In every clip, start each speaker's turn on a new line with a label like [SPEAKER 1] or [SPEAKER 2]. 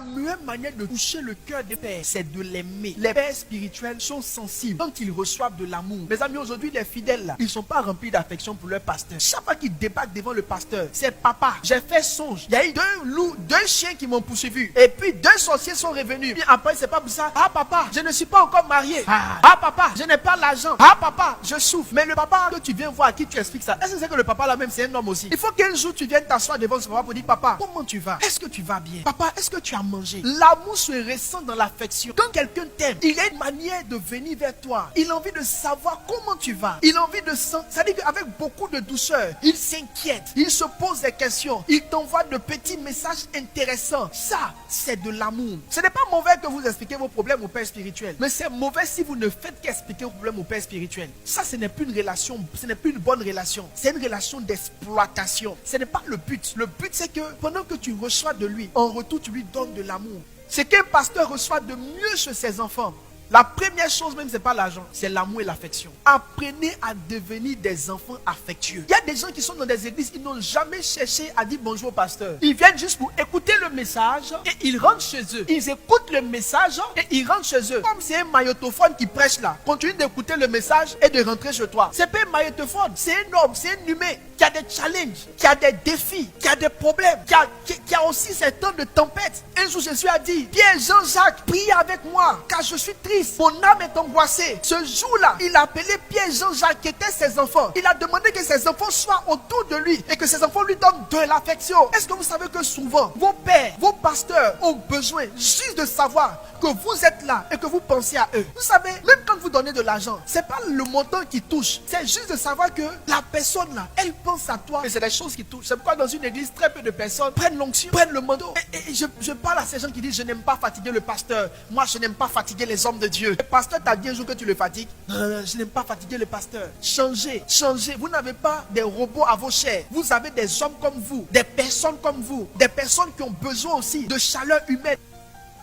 [SPEAKER 1] meilleure manière de toucher le cœur des pères, c'est de l'aimer. Les pères spirituels sont sensibles quand ils reçoivent de l'amour. Mes amis, aujourd'hui, les fidèles là, ils ne sont pas remplis d'affection pour leur pasteur. Chaque fois qu'ils débarquent devant le pasteur, c'est papa. J'ai fait songe. Il y a eu 2 loups, 2 chiens qui m'ont poursuivi. Et puis 2 sorciers sont revenus. Puis après, c'est pas pour ça. Ah papa, je ne suis pas encore marié. Ah papa, je n'ai pas l'argent. Ah papa, je souffre. Mais le papa que tu viens voir, à qui tu expliques ça, est-ce que c'est que le papa là même c'est un homme aussi? Il faut qu'un jour tu viennes t'asseoir devant ce papa pour dire papa, comment tu vas? Est-ce que tu vas bien? Papa, est-ce que tu as mangé? L'amour se ressent dans l'affection. Quand quelqu'un t'aime, il a une manière de venir vers toi. Il a envie de savoir comment tu vas. Il a envie de sentir. C'est-à-dire qu'avec beaucoup de douceur, il s'inquiète. Il se pose des questions. Il t'envoie de petits messages intéressants. Ça, c'est de l'amour. Ce n'est pas mauvais que vous expliquez vos problèmes au père spirituel. Mais c'est mauvais si vous ne faites qu'expliquer vos problèmes au père spirituel. Ça, ce n'est plus une relation. Ce n'est plus une bonne relation. C'est une relation d'exploitation. Ce n'est pas le but. Le but, c'est que pendant que tu reçois de lui, en retour, tu lui donnes de l'amour. Ce qu'un pasteur reçoit de mieux chez ses enfants, la première chose même, c'est pas l'argent, c'est l'amour et l'affection. Apprenez à devenir des enfants affectueux. Il y a des gens qui sont dans des églises, ils n'ont jamais cherché à dire bonjour au pasteur. Ils viennent juste pour écouter le message et ils rentrent chez eux. Ils écoutent le message et ils rentrent chez eux. Comme c'est un magnétophone qui prêche là. Continue d'écouter le message et de rentrer chez toi. C'est pas un magnétophone, c'est un homme, c'est un humain qui a des challenges, qui a des défis, qui a des problèmes, qui a aussi ces temps de tempête. Un jour, Jésus a dit, Pierre, Jean-Jacques, priez avec moi, car je suis triste. Mon âme est angoissée. Ce jour-là, il a appelé Pierre, Jean-Jacques, qui étaient ses enfants. Il a demandé que ses enfants soient autour de lui et que ses enfants lui donnent de l'affection. Est-ce que vous savez que souvent, vos pères, vos pasteurs ont besoin juste de savoir que vous êtes là et que vous pensez à eux. Vous savez, même quand vous donnez de l'argent, c'est pas le montant qui touche. C'est juste de savoir que la personne là, elle pense à toi. Et c'est des choses qui touchent. C'est pourquoi dans une église, très peu de personnes prennent l'onction, prennent le manteau. Et je parle à ces gens qui disent, je n'aime pas fatiguer le pasteur. Moi, je n'aime pas fatiguer les hommes de Dieu. Le pasteur t'a dit un jour que tu le fatigues. Je n'aime pas fatiguer le pasteur. Changez, changez. Vous n'avez pas des robots à vos chairs. Vous avez des hommes comme vous, des personnes comme vous, des personnes qui ont besoin aussi de chaleur humaine.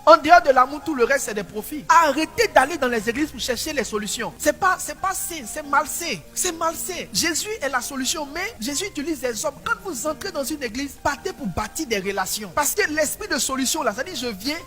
[SPEAKER 1] En dehors de l'amour, tout le reste, c'est des profits. Arrêtez d'aller dans les églises pour chercher les solutions. C'est pas sain, c'est malsain. C'est malsain. Jésus est la solution, mais Jésus utilise des hommes. Quand vous entrez dans une église, partez pour bâtir des relations. Parce que l'esprit de solution, là, ça dit, je viens,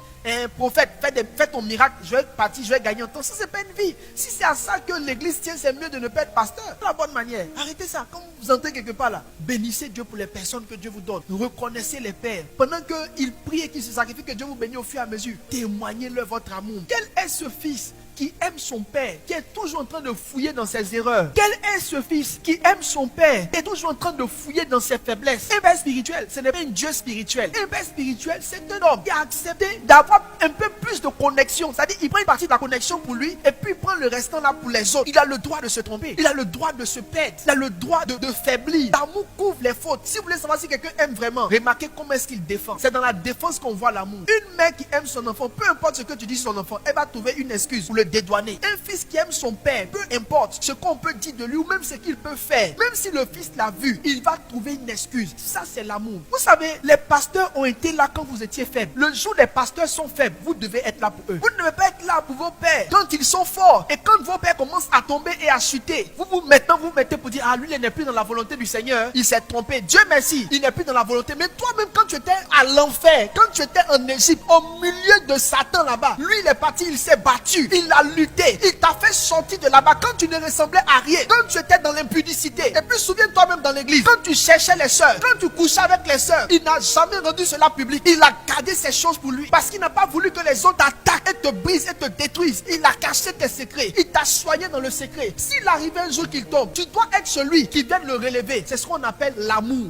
[SPEAKER 1] prophète, fais ton miracle, je vais partir, je vais gagner en temps. Ça, c'est pas une vie. Si c'est à ça que l'église tient, c'est mieux de ne pas être pasteur. C'est la bonne manière. Arrêtez ça. Quand vous entrez quelque part là, bénissez Dieu pour les personnes que Dieu vous donne. Reconnaissez les pères. Pendant qu'ils prient et qu'ils se sacrifient, que Dieu vous bénisse au fur et à mesure. Témoignez-leur votre amour. Quel est ce fils qui aime son père, qui est toujours en train de fouiller dans ses erreurs? Quel est ce fils qui aime son père, qui est toujours en train de fouiller dans ses faiblesses? Un père spirituel, ce n'est pas un Dieu spirituel. Un père spirituel, c'est un homme qui a accepté d'avoir un peu plus de connexion. C'est-à-dire, il prend une partie de la connexion pour lui et puis il prend le restant là pour les autres. Il a le droit de se tromper. Il a le droit de se perdre. Il a le droit de faiblir. L'amour couvre les fautes. Si vous voulez savoir si quelqu'un aime vraiment, remarquez comment est-ce qu'il défend. C'est dans la défense qu'on voit l'amour. Une mère qui aime son enfant, peu importe ce que tu dis sur son enfant, elle va trouver une excuse pour le dédouaner. Un fils qui aime son père, peu importe ce qu'on peut dire de lui ou même ce qu'il peut faire, même si le fils l'a vu, il va trouver une excuse. Ça, c'est l'amour. Vous savez, les pasteurs ont été là quand vous étiez faible. Le jour des pasteurs sont faibles, vous devez être là pour eux. Vous ne devez pas être là pour vos pères quand ils sont forts. Et quand vos pères commencent à tomber et à chuter, vous mettez pour dire, ah, lui, il n'est plus dans la volonté du Seigneur. Il s'est trompé. Dieu merci, il n'est plus dans la volonté. Mais toi-même, quand tu étais à l'enfer, quand tu étais en Égypte, au milieu de Satan là-bas, lui, il est parti, il s'est battu, il a lutté, il t'a fait sortir de là-bas quand tu ne ressemblais à rien, quand tu étais dans l'impudicité. Et puis souviens-toi même dans l'église, quand tu cherchais les sœurs, quand tu couchais avec les sœurs, il n'a jamais rendu cela public. Il a gardé ces choses pour lui parce qu'il n'a pas voulu que les autres t'attaquent et te brisent et te détruisent. Il a caché tes secrets, il t'a soigné dans le secret. S'il arrive un jour qu'il tombe, tu dois être celui qui vient le relever. C'est ce qu'on appelle l'amour.